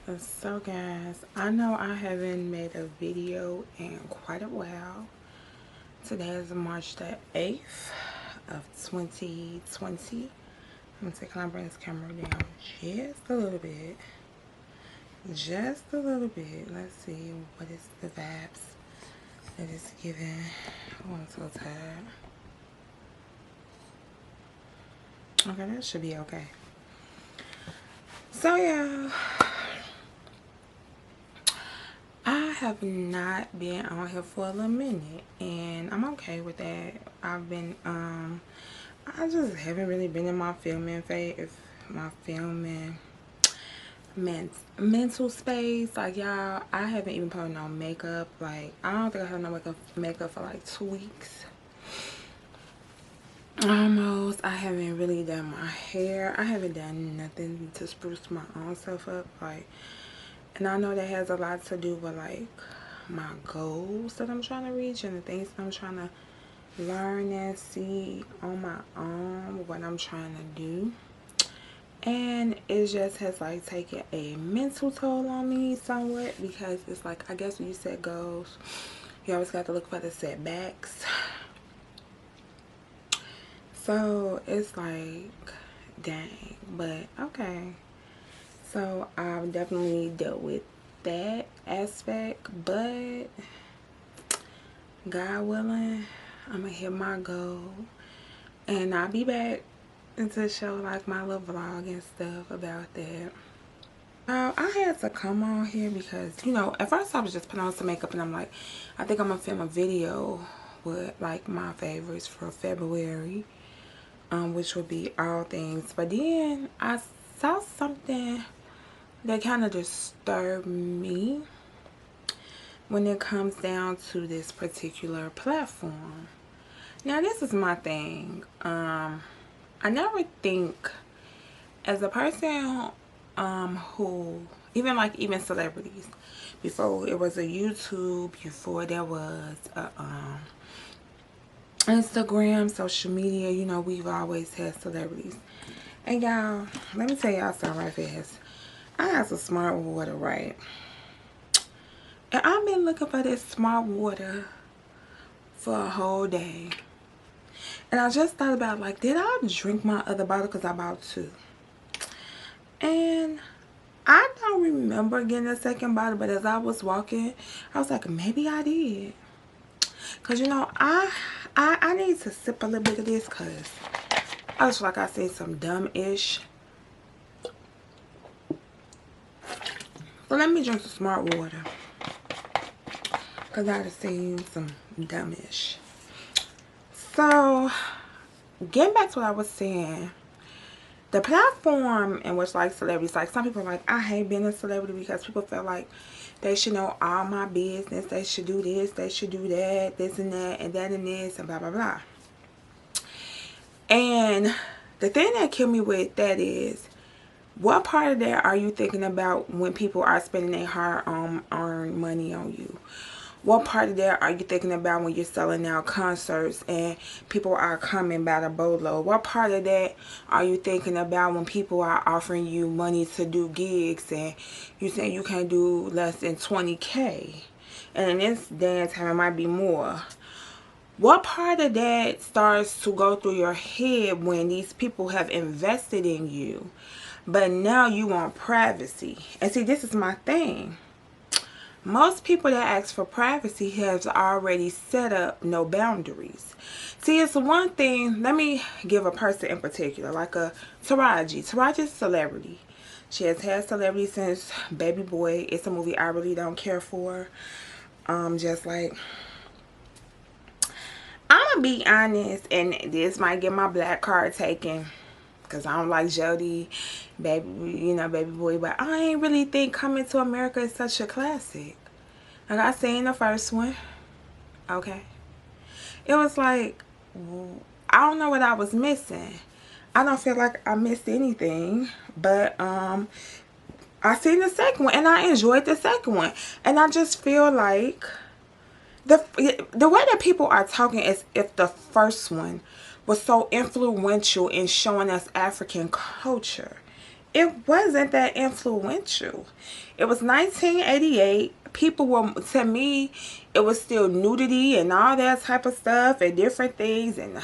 So guys, I know I haven't made a video in quite a while. Today is March the 8th of 2020. I'm gonna take and bring this camera down just a little bit. Just a little bit. Let's see what is the vibes that it's giving. Oh, I'm so tired. Okay, that should be okay. So yeah, I have not been on here for a little minute, and I'm okay with that. I just haven't really been in my filming phase, my filming mental space. Like y'all, I haven't even put on no makeup. Like I don't think I have no makeup for like 2 weeks. Almost. I haven't really done my hair. I haven't done nothing to spruce my own self up. Like, and I know that has a lot to do with like my goals that I'm trying to reach and the things that I'm trying to learn and see on my own, what I'm trying to do. And it just has like taken a mental toll on me somewhat, because it's like, I guess when you set goals, you always got to look for the setbacks. So it's like, dang. But okay, so I've definitely dealt with that aspect, but God willing, I'm gonna hit my goal, and I'll be back to show like my little vlog and stuff about that. I had to come on here because, you know, at first I was just putting on some makeup and I'm like, I think I'm gonna film a video with like my favorites for February, which would be all things. But then I saw something that kind of disturbed me when it comes down to this particular platform. Now this is my thing. I never think, as a person who, even celebrities, before it was a YouTube, before there was a Instagram, social media, you know, we've always had celebrities. And y'all, let me tell y'all something right fast. I have some smart water, right? And I've been looking for this smart water for a whole day. And I just thought about, like, did I drink my other bottle? Because I bought two. And I don't remember getting a second bottle, but as I was walking, I was like, maybe I did. Because, you know, I need to sip a little bit of this, because I just feel like I said some dumb-ish. So let me drink some smart water, because I just seen some dumb-ish. So, getting back to what I was saying, the platform in which, like, celebrities, like, some people are like, I hate being a celebrity because people feel like they should know all my business, they should do this, they should do that, this and that, and that and this, and blah, blah, blah. And the thing that killed me with that is, what part of that are you thinking about when people are spending their hard-earned money on you? What part of that are you thinking about when you're selling out concerts and people are coming by the boatload? What part of that are you thinking about when people are offering you money to do gigs and you saying you can't do less than 20K? And in this day and time, it might be more. What part of that starts to go through your head when these people have invested in you, but now you want privacy? And see, this is my thing. Most people that ask for privacy has already set up no boundaries. See, it's one thing. Let me give a person in particular, like a Taraji. Taraji's a celebrity. She has had celebrity since Baby Boy. It's a movie I really don't care for. Just like, I'm gonna be honest, and this might get my black card taken, because I don't like Jody, Baby, you know, Baby Boy, but I ain't really think Coming to America is such a classic. Like I seen the first one, okay. It was like, I don't know what I was missing. I don't feel like I missed anything, but I seen the second one and I enjoyed the second one, and I just feel like the way that people are talking as if the first one was so influential in showing us African culture. it wasn't that influential. It was 1988. People were, to me, it was still nudity and all that type of stuff and different things, and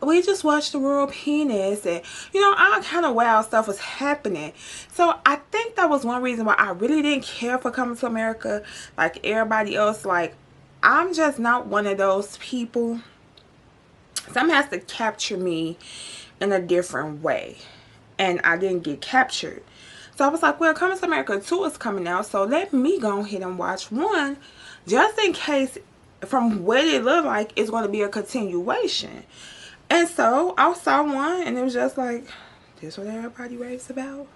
we just watched the world penis, and you know, all kind of wild stuff was happening. So I think that was one reason why I really didn't care for Coming to America like everybody else. Like, I'm just not one of those people. Something has to capture me in a different way, and I didn't get captured. So I was like, well, Coming to America 2 is coming out, so let me go ahead and watch 1, just in case from what it looked like it's going to be a continuation. And so I saw 1, and it was just like, this what everybody raves about?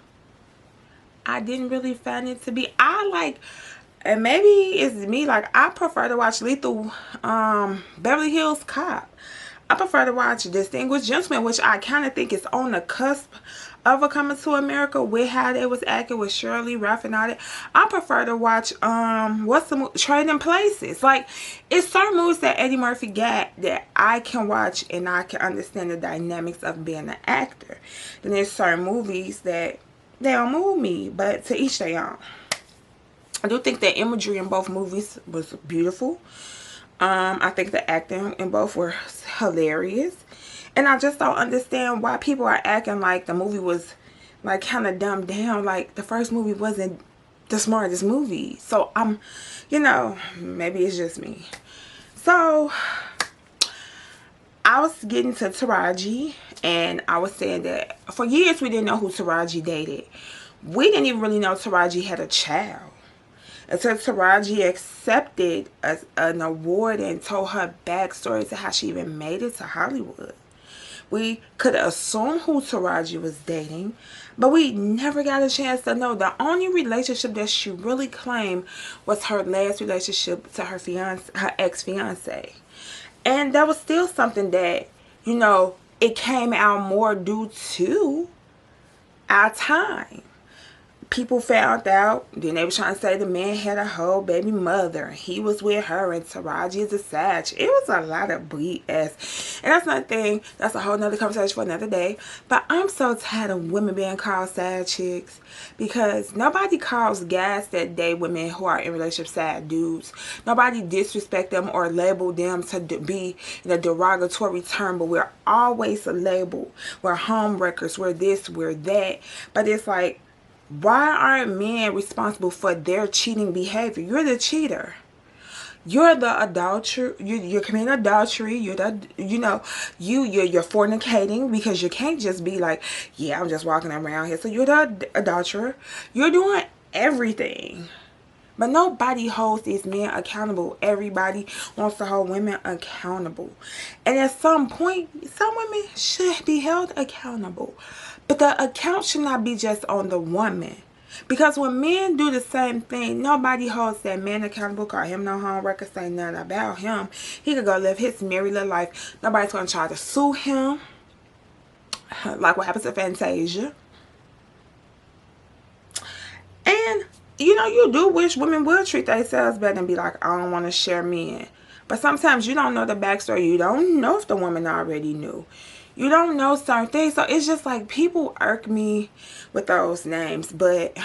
I didn't really find it to be. I like, and maybe it's me, like, I prefer to watch Lethal Beverly Hills Cop. I prefer to watch Distinguished Gentleman, which I kind of think is on the cusp of a Coming to America with how they was acting with Shirley, Ruff, and all that. I prefer to watch what's the Trading Places. Like, it's certain movies that Eddie Murphy got that I can watch and I can understand the dynamics of being an actor. Then there's certain movies that they don't move me, but to each their own. I do think the imagery in both movies was beautiful. I think the acting in both were hilarious. And I just don't understand why people are acting like the movie was like kind of dumbed down. Like, the first movie wasn't the smartest movie. So you know, maybe it's just me. So I was getting to Taraji, and I was saying that for years we didn't know who Taraji dated. We didn't even really know Taraji had a child until Taraji accepted an award and told her backstory to how she even made it to Hollywood. We could assume who Taraji was dating, but we never got a chance to know. The only relationship that she really claimed was her last relationship to her ex-fiance. And that was still something that, you know, it came out more due to our time. People found out, then they were trying to say the man had a whole baby mother, and he was with her, and Taraji is a sag. It was a lot of BS. And that's another thing, that's a whole nother conversation for another day. But I'm so tired of women being called side chicks, because nobody calls guys that date women who are in relationships sad dudes. Nobody disrespect them or label them to be in a derogatory term, but we're always a label. We're home wreckers, we're this, we're that. But it's like, why aren't men responsible for their cheating behavior? You're the cheater. You're the adulterer. You're committing adultery. You're the, you know, you're fornicating, because you can't just be like, yeah, I'm just walking around here. So you're the adulterer. You're doing everything. But nobody holds these men accountable. Everybody wants to hold women accountable. And at some point, some women should be held accountable. But the account should not be just on the woman. Because when men do the same thing, nobody holds that man accountable, call him no home wrecker, say nothing about him. He could go live his merry little life. Nobody's going to try to sue him. Like what happens to Fantasia. And, you know, you do wish women would treat themselves better and be like, I don't want to share men. But sometimes you don't know the backstory. You don't know if the woman already knew. You don't know certain things. So it's just like, people irk me with those names. But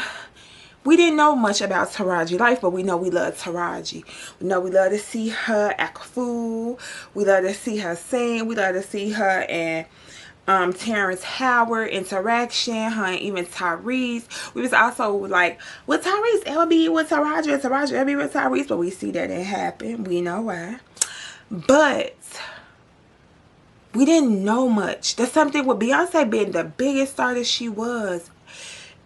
we didn't know much about Taraji life, but we know we love Taraji. We know we love to see her act a fool. We love to see her sing. We love to see her and Terrence Howard interaction, her and even Tyrese. We was also like, will Tyrese ever be with Taraji, or Taraji ever be with Tyrese? But we see that it happened. We know why. But we didn't know much. That's something with Beyonce being the biggest star that she was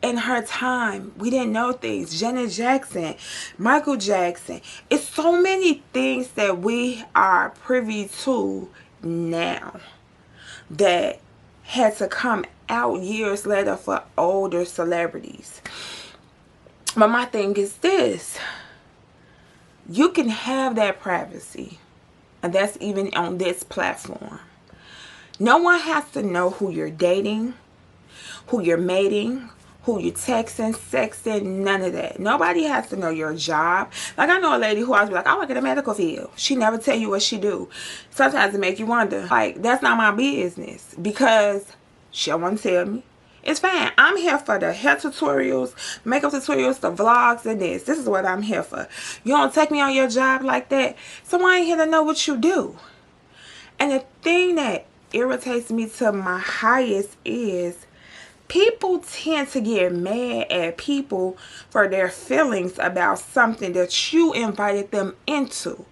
in her time. We didn't know things. Janet Jackson, Michael Jackson. It's so many things that we are privy to now that had to come out years later for older celebrities. But my thing is this. You can have that privacy. And that's even on this platform. No one has to know who you're dating, who you're mating, who you're texting, sexting, none of that. Nobody has to know your job. Like, I know a lady who always be like, I work in the medical field. She never tell you what she do. Sometimes it make you wonder, like, that's not my business, because she don't want to tell me. It's fine. I'm here for the hair tutorials, makeup tutorials, the vlogs, and this. This is what I'm here for. You don't take me on your job like that, so I ain't here to know what you do. And the thing that irritates me to my highest is people tend to get mad at people for their feelings about something that you invited them into.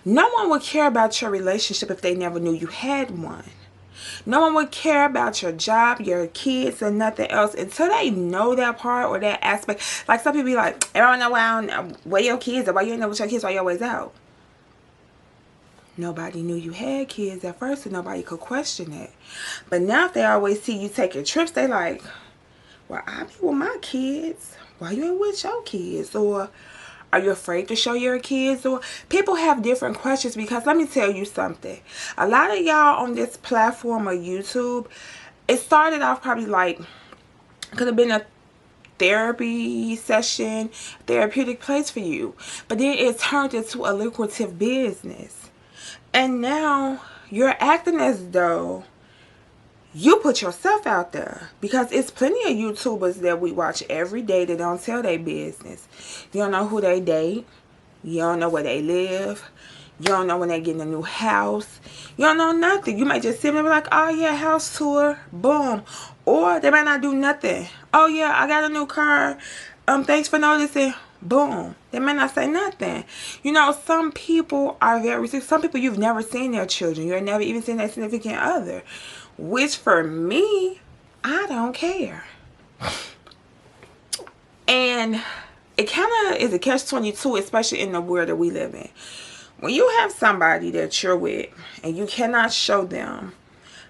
No one would care about your relationship if they never knew you had one. No one would care about your job, your kids, and nothing else until they know that part or that aspect. Like some people be like, I don't know where your kids are. Why you ain't know with your kids while you're always out? Nobody knew you had kids at first, and nobody could question it. But now if they always see you taking trips, they like, well, I be with my kids. Why you ain't with your kids? Or are you afraid to show your kids? Or people have different questions, because let me tell you something. A lot of y'all on this platform of YouTube, it started off probably like, could have been a therapy session, therapeutic place for you. But then it turned into a lucrative business. And now you're acting as though you put yourself out there, because it's plenty of YouTubers that we watch every day that don't tell their business. You don't know who they date. You don't know where they live. You don't know when they get in a new house. You don't know nothing. You might just sit there and be like, oh yeah, house tour, boom. Or they might not do nothing. Oh yeah, I got a new car. Thanks for noticing. Boom. They may not say nothing. You know, some people are very sick. Some people, you've never seen their children. You've never even seen their significant other. Which for me, I don't care. And it kind of is a catch-22, especially in the world that we live in. When you have somebody that you're with and you cannot show them,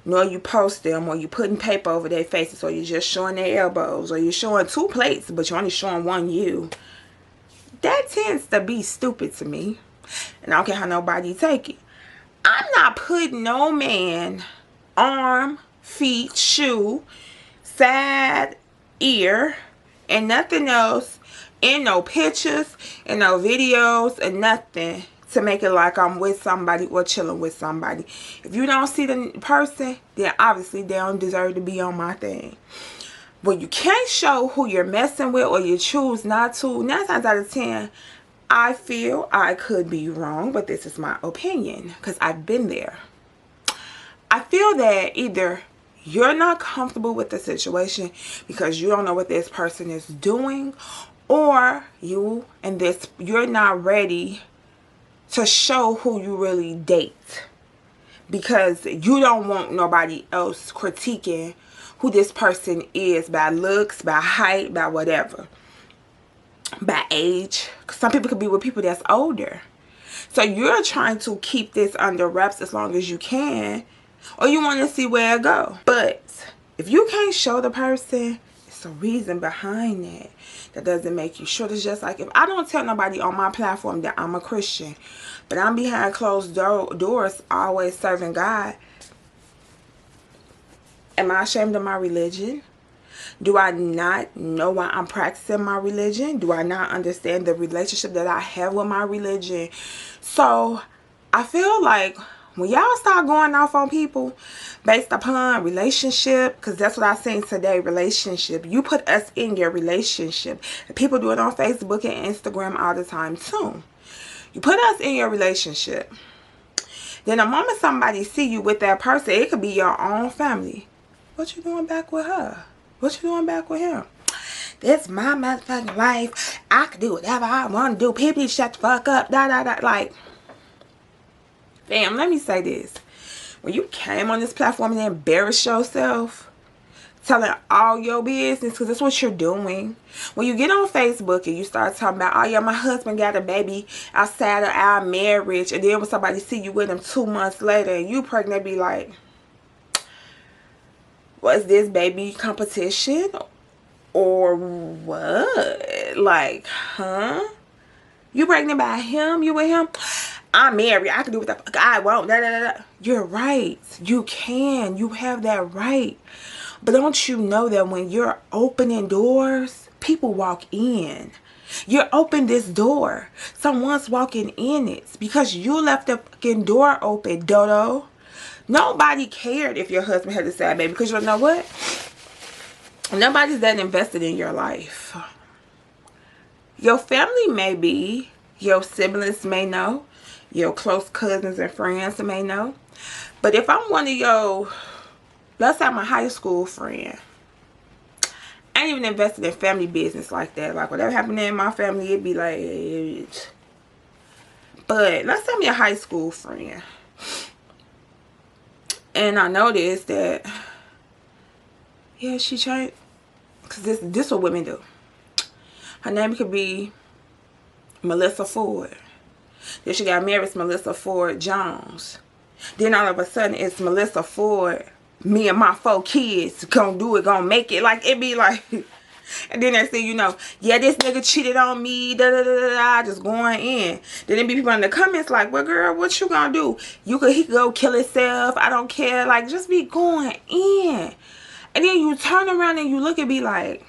nor you post them, or you putting paper over their faces, or you're just showing their elbows, or you're showing 2 plates, but you're only showing 1 you, that tends to be stupid to me. And I don't care how nobody take it. I'm not putting no man arm, feet, shoe, side, ear, and nothing else in no pictures, in no videos, and nothing to make it like I'm with somebody or chilling with somebody. If you don't see the person, then obviously they don't deserve to be on my thing. When you can't show who you're messing with, or you choose not to, 9 times out of 10, I feel, I could be wrong, but this is my opinion because I've been there. I feel that either you're not comfortable with the situation because you don't know what this person is doing, or you're not ready to show who you really date, because you don't want nobody else critiquing who this person is by looks, by height, by whatever, by age. Some people could be with people that's older. So you're trying to keep this under wraps as long as you can, or you want to see where it go. But if you can't show the person, it's a reason behind that. That doesn't make you sure. It's just like, if I don't tell nobody on my platform that I'm a Christian, but I'm behind closed doors always serving God, am I ashamed of my religion? Do I not know why I'm practicing my religion? Do I not understand the relationship that I have with my religion? So I feel like when y'all start going off on people based upon relationship, because that's what I seen today, relationship. You put us in your relationship. People do it on Facebook and Instagram all the time too. You put us in your relationship. Then the moment somebody see you with that person, it could be your own family. What you doing back with her? What you doing back with him? This my motherfucking life. I can do whatever I want to do. People shut the fuck up. Da da da. Like, fam, let me say this. When you came on this platform and embarrassed yourself, telling all your business, because that's what you're doing. When you get on Facebook and you start talking about, oh yeah, my husband got a baby outside of our marriage, and then when somebody see you with him 2 months later and you pregnant, be like, was this baby competition or what? Like, huh? You pregnant by him? You with him? I'm married. I can do what the fuck I want. Da, da, da, da. You're right. You can. You have that right. But don't you know that when you're opening doors, people walk in. You open this door. Someone's walking in it because you left the fucking door open, dodo. Nobody cared if your husband had a sad baby, because you know what? Nobody's that invested in your life. Your family may be, your siblings may know, your close cousins and friends may know. But if I'm one of your, let's say I'm a high school friend, I ain't even invested in family business like that. Like whatever happened in my family, it'd be like. But let's say I'm your high school friend, and I noticed that, yeah, she changed. Cause this what women do. Her name could be Melissa Ford. Then she got married to Melissa Ford Jones. Then all of a sudden it's Melissa Ford, me and my 4 kids gonna do it, gonna make it. Like it be like, and then they say, you know, yeah, this nigga cheated on me, da da da da da, just going in. Then there be people in the comments like, well girl, what you gonna do? He could go kill himself, I don't care. Like just be going in. And then you turn around and you look and be like,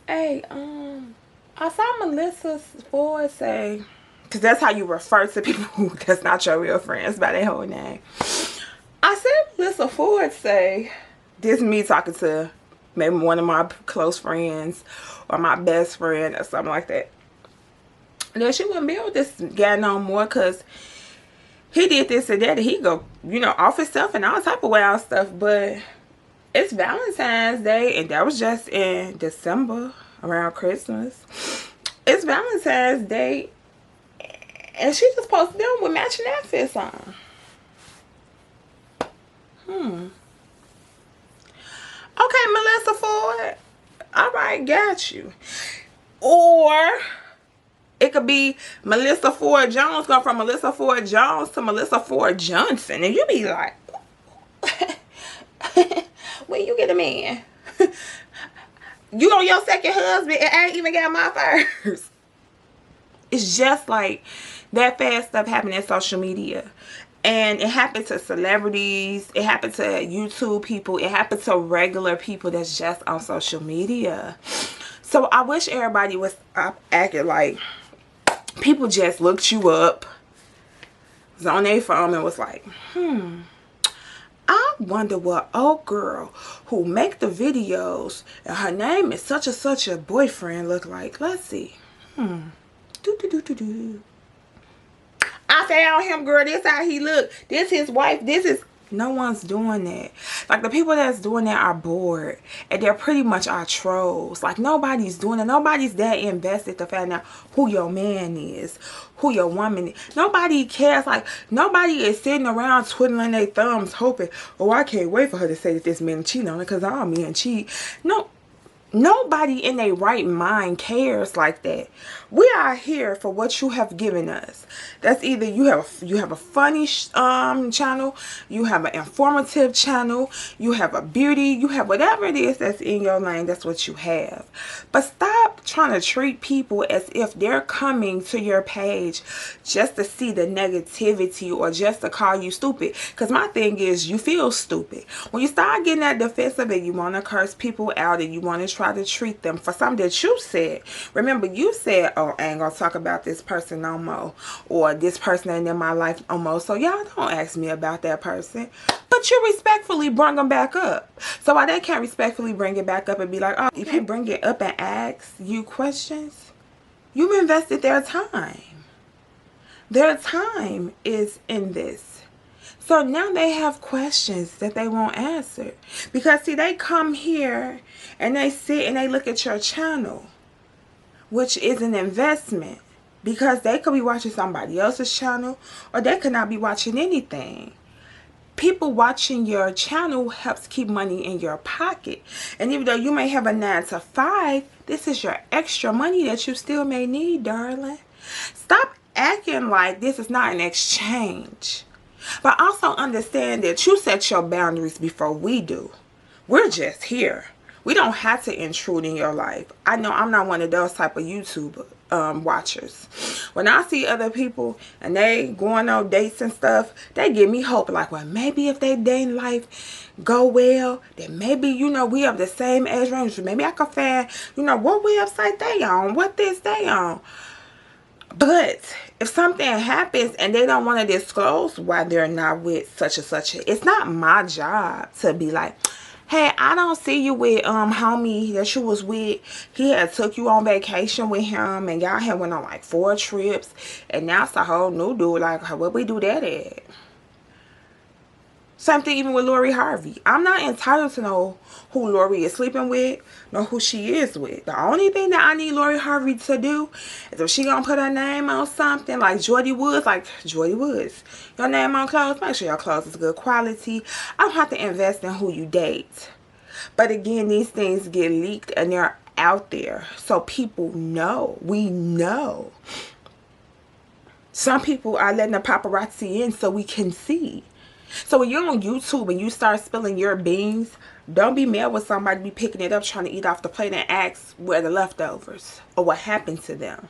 hey, I saw Melissa Ford say, because that's how you refer to people who that's not your real friends by their whole name. I said Melissa Ford say, this is me talking to maybe one of my close friends or my best friend or something like that. And then she wouldn't be with this guy no more because he did this and that, and he go, you know, off himself and all type of wild stuff. But it's Valentine's Day, and that was just in December around Christmas. It's Valentine's Day, and she just posted them with matching outfits on. Okay, Melissa Ford. All right, got you. Or it could be Melissa Ford Jones going from Melissa Ford Jones to Melissa Ford Johnson. And you be like, where you get a man? You on your second husband and I ain't even got my first. It's just like that fast stuff happening in social media. And it happened to celebrities. It happened to YouTube people. It happened to regular people that's just on social media. So I wish everybody was acting like people just looked you up, was on their phone and was like, I wonder what old girl who make the videos and her name is such and such a boyfriend look like. Let's see. I found him, girl. This how he look. This his wife. This is. No one's doing that. Like the people that's doing that are bored, and they're pretty much our trolls. Like nobody's doing it. Nobody's that invested to find out who your man is, who your woman is. Nobody cares. Like nobody is sitting around twiddling their thumbs hoping, oh, I can't wait for her to say that this man cheating on her because all men cheat. No. Nobody in their right mind cares like that. We are here for what you have given us. That's either you have a funny channel, you have an informative channel, you have a beauty, you have whatever it is that's in your lane. That's what you have. But stop trying to treat people as if they're coming to your page just to see the negativity or just to call you stupid. Because my thing is, you feel stupid when you start getting that defensive and you want to curse people out and you want to try to treat them for something that you said. Remember, you said, oh, I ain't gonna talk about this person no more, or this person ain't in my life no more, so y'all don't ask me about that person. But you respectfully bring them back up. So why they can't respectfully bring it back up and be like, oh, if you bring it up and ask you questions, you've invested their time. Their time is in this. So now they have questions that they won't answer. Because see, they come here and they sit and they look at your channel, which is an investment. Because they could be watching somebody else's channel, or they could not be watching anything. People watching your channel helps keep money in your pocket. And even though you may have a 9-to-5, this is your extra money that you still may need, darling. Stop acting like this is not an exchange. But also understand that you set your boundaries before we do. We're just here. We don't have to intrude in your life. I know I'm not one of those type of YouTube watchers. When I see other people and they going on dates and stuff, they give me hope. Like, well, maybe if they dating life go well, then maybe, you know, we have the same age range. Maybe I could find, you know, what website they on, what this they on. But if something happens and they don't want to disclose why they're not with such and such, it's not my job to be like, Hey, I don't see you with homie that you was with. He had took you on vacation with him, and y'all had went on like 4 trips, and now it's a whole new dude. Like, where we do that at? Same thing even with Lori Harvey. I'm not entitled to know who Lori is sleeping with, nor who she is with. The only thing that I need Lori Harvey to do is if she gonna put her name on something like Jordie Woods, your name on clothes, make sure your clothes is good quality. I don't have to invest in who you date. But again, these things get leaked and they're out there. So people know. We know. Some people are letting the paparazzi in so we can see. So when you're on YouTube and you start spilling your beans, don't be mad with somebody be picking it up trying to eat off the plate and ask where the leftovers or what happened to them.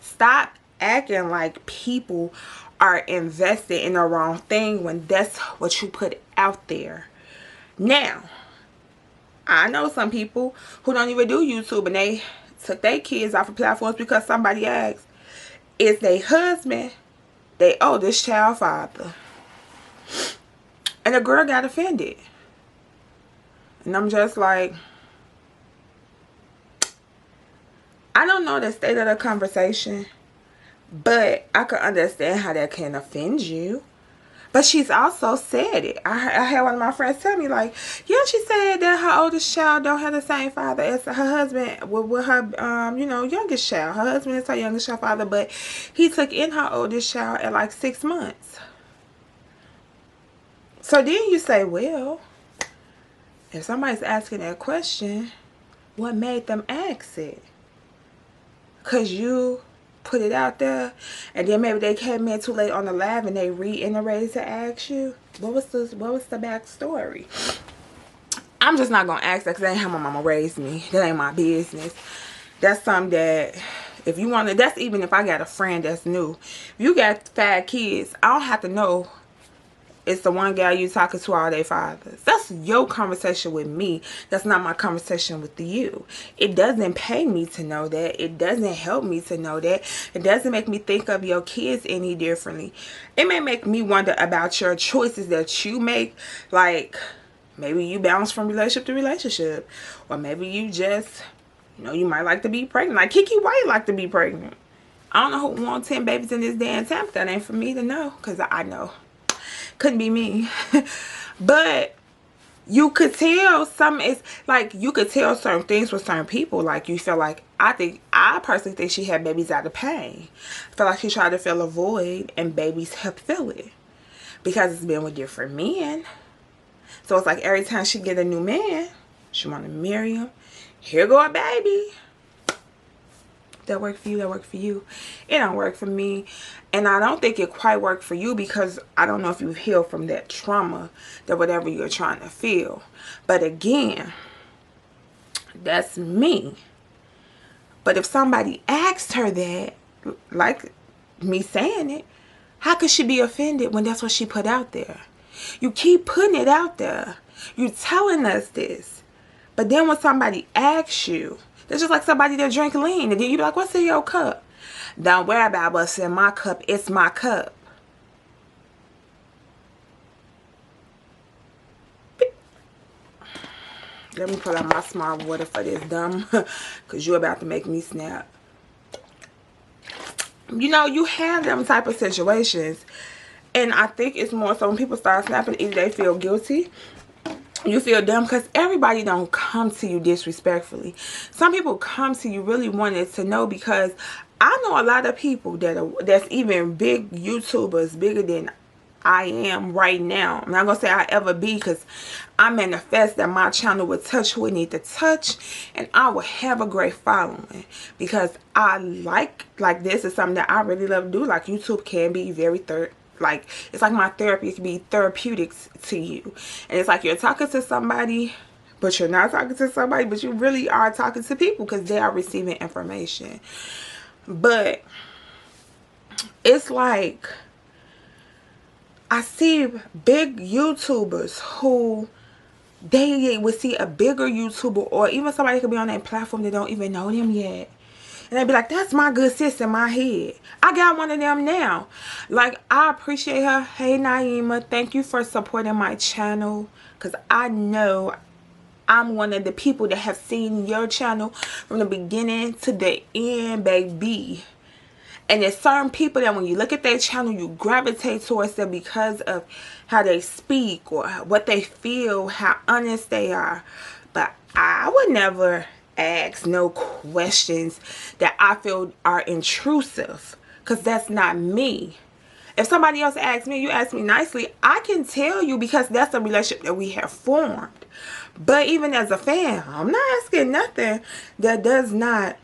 Stop acting like people are invested in the wrong thing when that's what you put out there. Now, I know some people who don't even do YouTube and they took their kids off of platforms because somebody asked, is their husband their oldest child father? And the girl got offended. And I'm just like, I don't know the state of the conversation, but I can understand how that can offend you. But she's also said it. I had one of my friends tell me, like, yeah, she said that her oldest child don't have the same father as her husband with her, youngest child. Her husband is her youngest child father, but he took in her oldest child at like 6 months. So then you say, well, if somebody's asking that question, what made them ask it? Because you put it out there, and then maybe they came in too late on the live and they reiterated to ask you. What was the backstory? I'm just not going to ask that because that ain't how my mama raised me. That ain't my business. That's something that, if you want to, that's even if I got a friend that's new. If you got 5 kids, I don't have to know it's the one guy you talking to all their fathers. That's your conversation with me. That's not my conversation with you. It doesn't pay me to know that. It doesn't help me to know that. It doesn't make me think of your kids any differently. It may make me wonder about your choices that you make. Like, maybe you bounce from relationship to relationship. Or maybe you just, you might like to be pregnant. Like Kiki White like to be pregnant. I don't know who wants 10 babies in this damn time. That ain't for me to know. Because I know. Couldn't be me. But you could tell you could tell certain things with certain people. Like, you feel like, I personally think she had babies out of pain. I feel like she tried to fill a void and babies help fill it. Because it's been with different men. So it's like every time she get a new man, she want to marry him. Here go a baby. That worked for you, that worked for you. It don't work for me. And I don't think it quite worked for you because I don't know if you've healed from that trauma, that whatever you're trying to feel. But again, that's me. But if somebody asked her that, like me saying it, how could she be offended when that's what she put out there? You keep putting it out there. You're telling us this. But then when somebody asks you, it's just like somebody that drink lean. And then you be like, what's in your cup? Don't worry about what's in my cup. It's my cup. Let me pull out my smart water for this dumb. Because you're about to make me snap. You have them type of situations. And I think it's more so when people start snapping, either they feel guilty. You feel dumb because everybody don't come to you disrespectfully. Some people come to you really wanting to know, because I know a lot of people that's even big YouTubers, bigger than I am right now. I'm not going to say I ever be, because I manifest that my channel will touch who it need to touch, and I will have a great following, because I like this is something that I really love to do. Like, YouTube can be very it's like my therapy. It can be therapeutics to you. And it's like you're talking to somebody, but you're not talking to somebody, but you really are talking to people because they are receiving information. But it's like I see big YouTubers who they would see a bigger YouTuber, or even somebody could be on that platform that don't even know them yet. And they'd be like, that's my good sis in my head. I got one of them now. Like, I appreciate her. Hey, Naima, thank you for supporting my channel. Because I know I'm one of the people that have seen your channel from the beginning to the end, baby. And there's certain people that when you look at their channel, you gravitate towards them because of how they speak or what they feel, how honest they are. But I would never ask no questions that I feel are intrusive, because that's not me. If somebody else asks me, you ask me nicely, I can tell you because that's a relationship that we have formed. But even as a fan, I'm not asking nothing that does not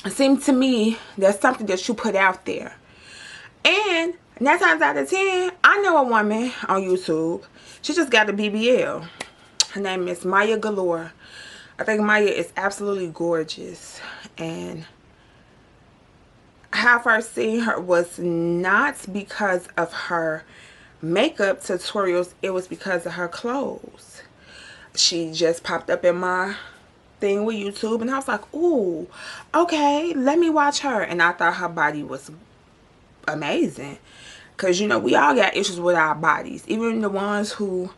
seem to me that's something that you put out there. And 9 times out of 10, I know a woman on YouTube. She just got a BBL. Her name is Maya Galore. I think Maya is absolutely gorgeous. And how I first seen her was not because of her makeup tutorials. It was because of her clothes. She just popped up in my thing with YouTube, and I was like, ooh, okay, let me watch her. And I thought her body was amazing, because you know we all got issues with our bodies, even the ones who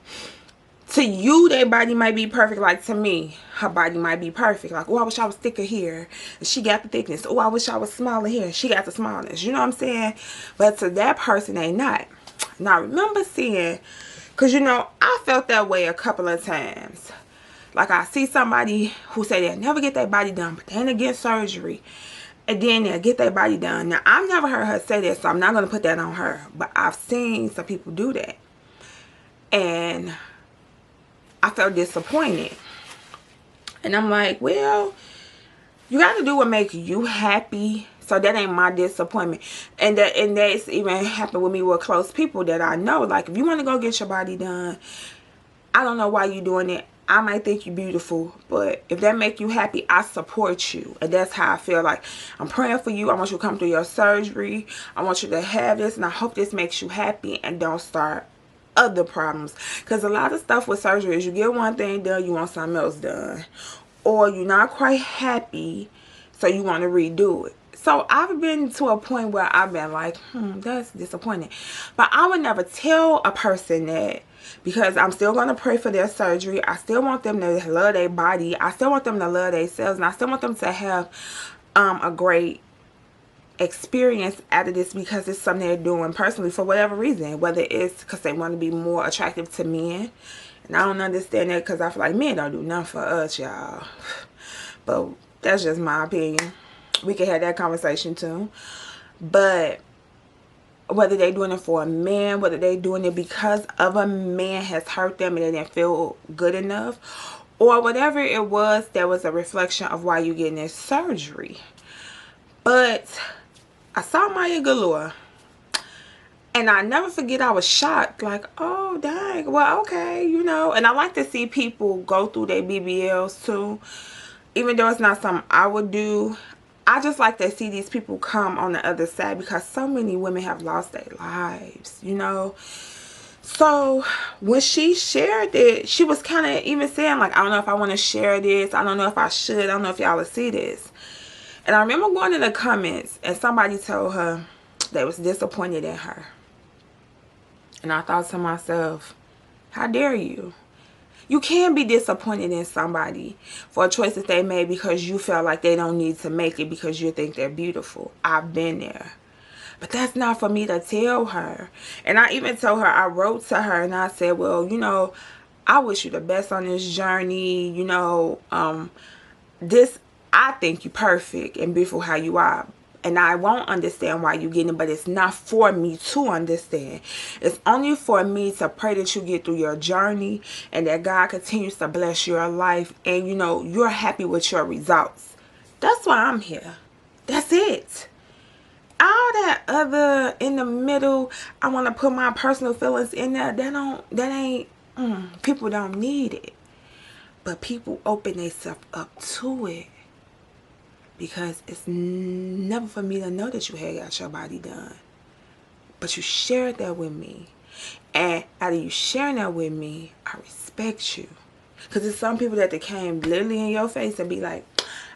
to you their body might be perfect. Like to me, her body might be perfect. Like, oh, I wish I was thicker here, and she got the thickness. Oh, I wish I was smaller here, and she got the smallness. You know what I'm saying? But to that person, they not. Now I remember seeing, because you know I felt that way a couple of times. Like I see somebody who say they'll never get their body done, but then they get surgery, and then they'll get their body done. Now I've never heard her say that, so I'm not going to put that on her. But I've seen some people do that, and I felt disappointed. And I'm like, well, you got to do what makes you happy. So that ain't my disappointment. And that's even happened with me with close people that I know. Like, if you want to go get your body done, I don't know why you doing it. I might think you're beautiful, but if that make you happy, I support you. And that's how I feel. Like, I'm praying for you. I want you to come through your surgery. I want you to have this, and I hope this makes you happy and don't start other problems. Because a lot of stuff with surgery is you get one thing done, you want something else done, or you're not quite happy, so you want to redo it. So I've been to a point where I've been like, that's disappointing. But I would never tell a person that, because I'm still going to pray for their surgery. I still want them to love their body. I still want them to love themselves. And I still want them to have a great experience out of this, because it's something they're doing personally for whatever reason. Whether it's because they want to be more attractive to men. And I don't understand that, because I feel like men don't do nothing for us, y'all. But that's just my opinion. We can have that conversation too. But whether they're doing it for a man, whether they're doing it because of a man has hurt them and they didn't feel good enough, or whatever it was, that was a reflection of why you're getting this surgery. But I saw Maya Galore, and I never forget, I was shocked. Like, oh, dang. Well, okay, you know. And I like to see people go through their BBLs too. Even though it's not something I would do, I just like to see these people come on the other side, because so many women have lost their lives, you know. So when she shared it, she was kind of even saying, like, I don't know if I want to share this. I don't know if I should. I don't know if y'all will see this. And I remember going in the comments, and somebody told her they was disappointed in her. And I thought to myself, how dare you? You can be disappointed in somebody for a choice that they made because you felt like they don't need to make it because you think they're beautiful. I've been there. But that's not for me to tell her. And I even told her, I wrote to her and I said, well, you know, I wish you the best on this journey. You know, I think you're perfect and beautiful how you are. And I won't understand why you're getting it, but it's not for me to understand. It's only for me to pray that you get through your journey and that God continues to bless your life and, you know, you're happy with your results. That's why I'm here. That's it. All that other in the middle, I want to put my personal feelings in there, people don't need it. But people open themselves up to it. Because it's never for me to know that you had got your body done. But you shared that with me. And out of you sharing that with me, I respect you. Because there's some people that they came literally in your face and be like,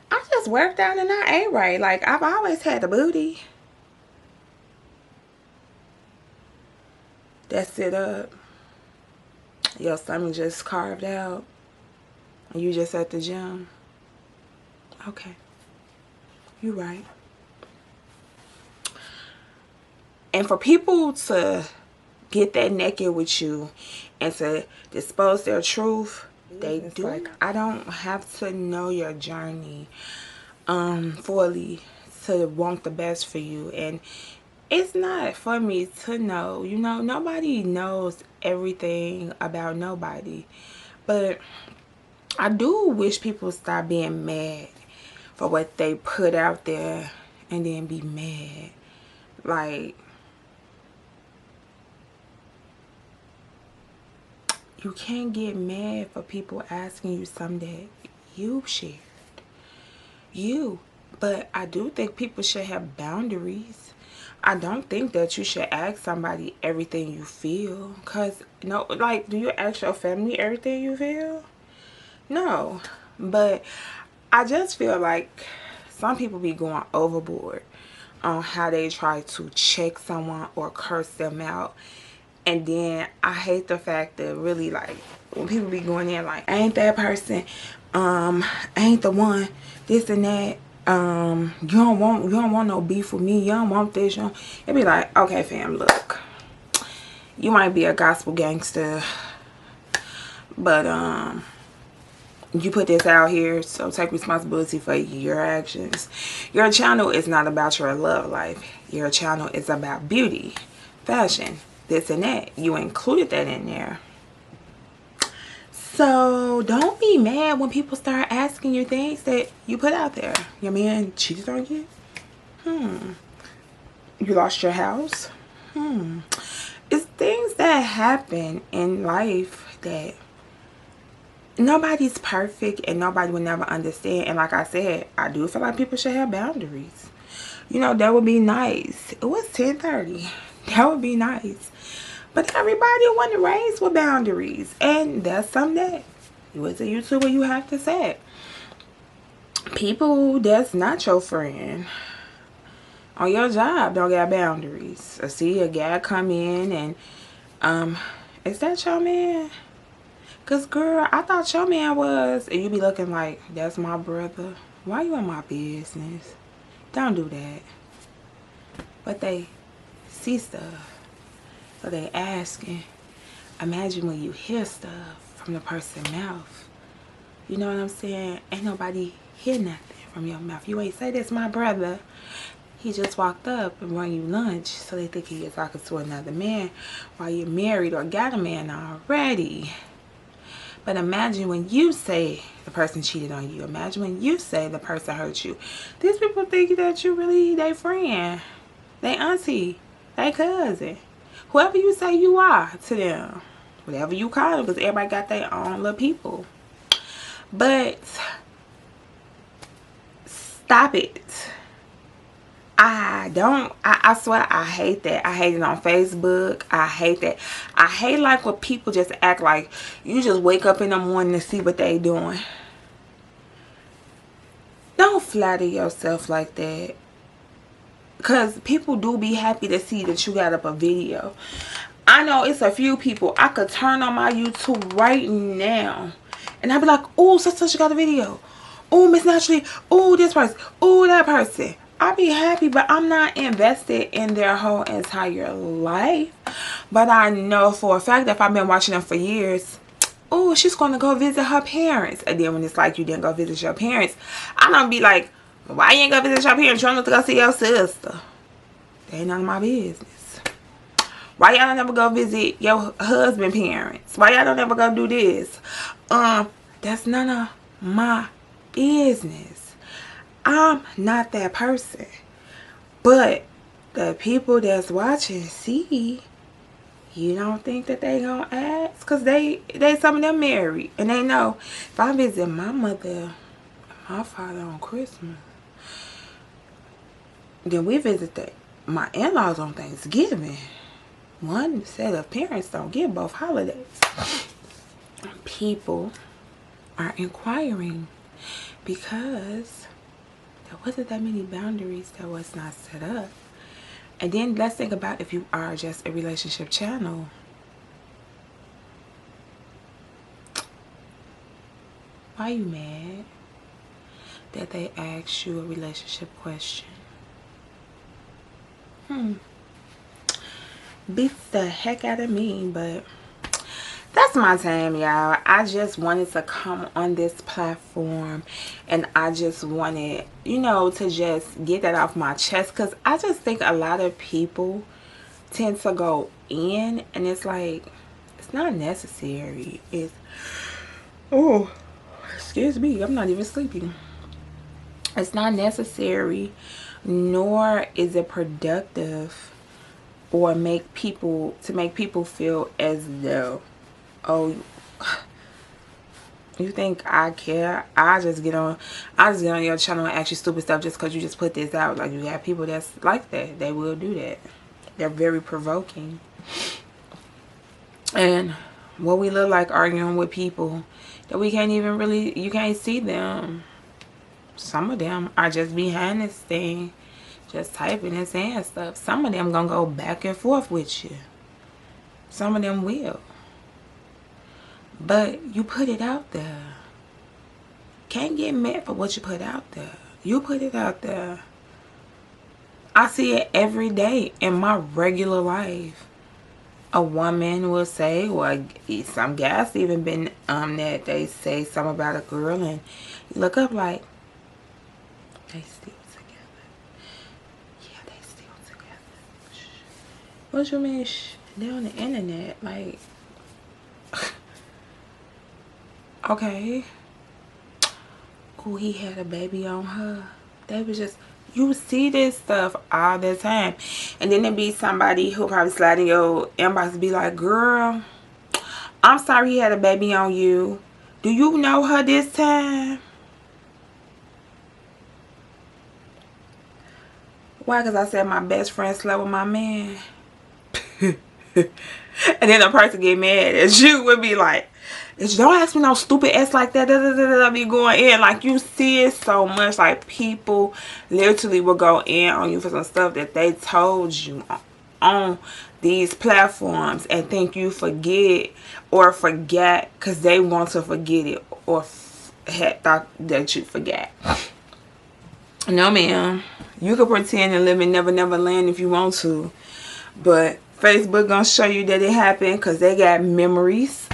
I just worked out and I ate right. Like, I've always had the booty. That sit up. Your stomach just carved out. You just at the gym? Okay. You're right. And for people to get that naked with you and to dispose their truth, they do. Like, I don't have to know your journey fully to want the best for you. And it's not for me to know. You know, nobody knows everything about nobody. But I do wish people stop being mad for what they put out there and then be mad. Like, you can't get mad for people asking you something that you shared. But I do think people should have boundaries. I don't think that you should ask somebody everything you feel. Because, no, like, do you ask your family everything you feel? No. But I just feel like some people be going overboard on how they try to check someone or curse them out. And then I hate the fact that really, like, when people be going in like, I ain't that person, I ain't the one, this and that, you don't want no beef with me, you don't want this, it be like, okay fam, look, you might be a gospel gangster, but you put this out here, so take responsibility for your actions. Your channel is not about your love life. Your channel is about beauty, fashion, this and that. You included that in there. So don't be mad when people start asking you things that you put out there. Your man cheated on you? You lost your house? It's things that happen in life that nobody's perfect and nobody will never understand. And like I said, I do feel like people should have boundaries. You know, that would be nice. It was 10:30. That would be nice. But everybody wasn't raised with boundaries. And that's something that you as a YouTuber, you have to set. People that's not your friend on your job don't got boundaries. I see a guy come in and, is that your man? Because, girl, I thought your man was. And you be looking like, that's my brother. Why you in my business? Don't do that. But they see stuff. So they asking. Imagine when you hear stuff from the person's mouth. You know what I'm saying? Ain't nobody hear nothing from your mouth. You ain't say, that's my brother. He just walked up and brought you lunch. So they think you're talking to another man while you're married or got a man already. But imagine when you say the person cheated on you. Imagine when you say the person hurt you. These people think that you really they friend, they auntie, they cousin. Whoever you say you are to them. Whatever you call them, because everybody got their own little people. But stop it. I swear I hate that. I hate it on Facebook. I hate that. I hate like when people just act like you just wake up in the morning to see what they doing. Don't flatter yourself like that. Because people do be happy to see that you got up a video. I know it's a few people. I could turn on my YouTube right now. And I'd be like, oh, such got a video. Oh, Miss Naturally. Oh, this person. Oh, that person. I'll be happy, but I'm not invested in their whole entire life. But I know for a fact that if I've been watching them for years, oh, she's going to go visit her parents. And then when it's like you didn't go visit your parents, I don't be like, why you ain't go visit your parents? You want to go see your sister? That ain't none of my business. Why y'all don't ever go visit your husband's parents? Why y'all don't ever go do this? That's none of my business. I'm not that person. But the people that's watching see, you don't think that they gonna ask? Because they some of them married. And they know, if I visit my mother and my father on Christmas, then we visit my in-laws on Thanksgiving. One set of parents don't get both holidays. People are inquiring because there wasn't that many boundaries that was not set up. And then let's think about if you are just a relationship channel. Why Why you mad that they asked you a relationship question? Beats the heck out of me, but that's my time, y'all. I just wanted to come on this platform, and I just wanted, you know, to just get that off my chest, because I just think a lot of people tend to go in, and it's like, it's not necessary. It's, oh, excuse me, I'm not even sleepy. It's not necessary, nor is it productive, or make people feel as though, oh, you think I care? I just get on your channel and ask you stupid stuff just because you just put this out. Like, you got people that's like that. They will do that. They're very provoking. And what we look like arguing with people that we can't even really, you can't see them. Some of them are just behind this thing, just typing and saying stuff. Some of them gonna go back and forth with you. Some of them will. But you put it out there. Can't get mad for what you put out there. You put it out there. I see it every day in my regular life. A woman will say, or some guys even been that they say something about a girl, and you look up like, they still together. Yeah, they still together. Shh. What you mean? Shh? They're on the internet. Like, okay. Oh, he had a baby on her. They was just, you see this stuff all the time. And then there be somebody who probably slide in your inbox and be like, girl, I'm sorry he had a baby on you. Do you know her this time? Why? Because I said my best friend slept with my man. And then the person get mad at you would be like, don't ask me no stupid ass like that. Be going in. Like, you see it so much. Like, people literally will go in on you for some stuff that they told you on these platforms and think you forget or forget because they want to forget it, or had thought that you forgot. No, ma'am. You can pretend and live in Never Never Land if you want to, but Facebook gonna show you that it happened because they got memories.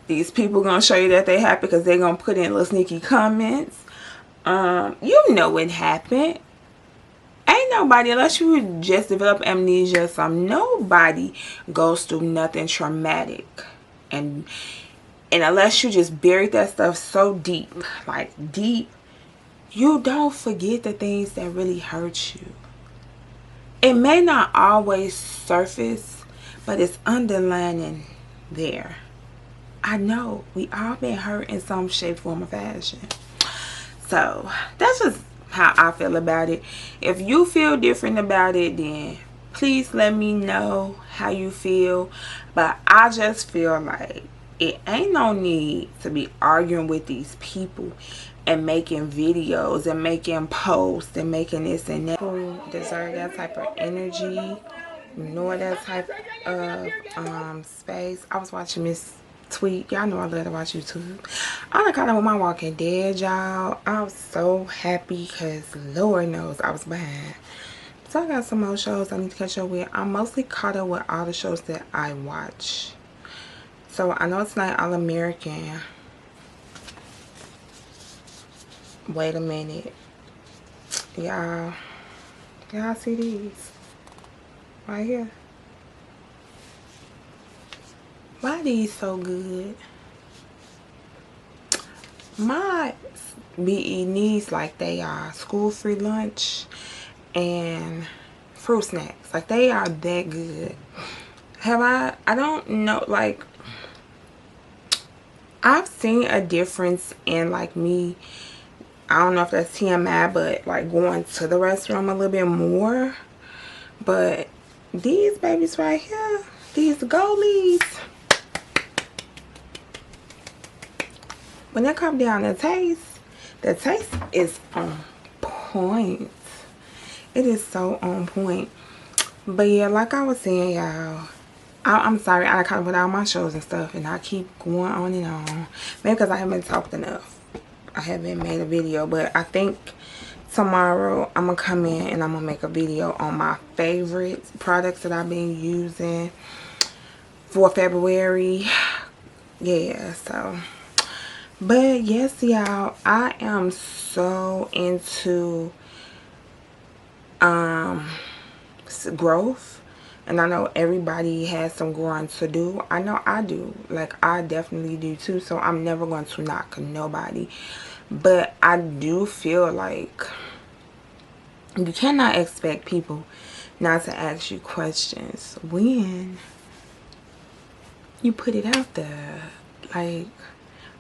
These people gonna show you that they happy because they gonna put in little sneaky comments. You know it happened. Ain't nobody, unless you just develop amnesia or something, nobody goes through nothing traumatic. And unless you just buried that stuff so deep, like deep, you don't forget the things that really hurt you. It may not always surface, but it's underlining there. I know we all been hurt in some shape, form, or fashion. So that's just how I feel about it. If you feel different about it, then please let me know how you feel. But I just feel like it ain't no need to be arguing with these people and making videos and making posts and making this and that. Who deserve that type of energy, nor that type of space. I was watching Miss Tweet. Y'all know I love to watch YouTube. I done caught up with my Walking Dead, y'all. I was so happy because Lord knows I was behind. So I got some more shows I need to catch up with. I'm mostly caught up with all the shows that I watch. So I know tonight All American. Wait a minute. Y'all see these? Right here. Why are these so good? My be eating these like they are school free lunch and fruit snacks. Like, they are that good. I don't know, like, I've seen a difference in, like, me, I don't know if that's TMI, but like going to the restroom a little bit more. But these babies right here, these goalies, when they come down the taste is on point. It is so on point. But yeah, like I was saying, y'all, I'm sorry, I kind of put out my shows and stuff, and I keep going on and on. Maybe because I haven't talked enough. I haven't made a video, but I think tomorrow I'm gonna come in and I'm gonna make a video on my favorite products that I've been using for February. Yeah, so. But yes, y'all, I am so into growth, and I know everybody has some growing to do. I know I do, like I definitely do too, so I'm never going to knock nobody, but I do feel like you cannot expect people not to ask you questions when you put it out there. Like,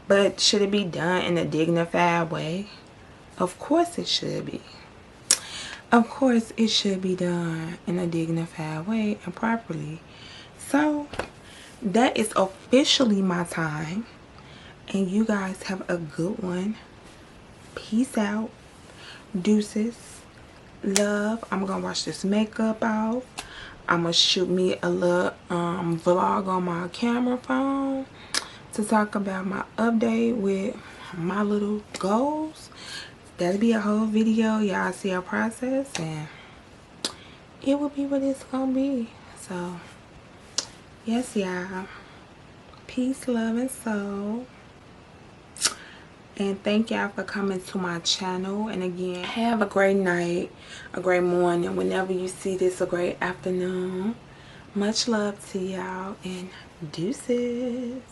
but should it be done in a dignified way? Of course it should be. Of course, it should be done in a dignified way and properly. So, that is officially my time. And you guys have a good one. Peace out. Deuces. Love. I'm going to wash this makeup off. I'm going to shoot me a little vlog on my camera phone to talk about my update with my little goals. That'll be a whole video. Y'all see our process, and it will be what it's gonna be. So yes, y'all, peace, love, and soul, and thank y'all for coming to my channel. And again, have a great night, a great morning, whenever you see this, a great afternoon. Much love to y'all, and deuces.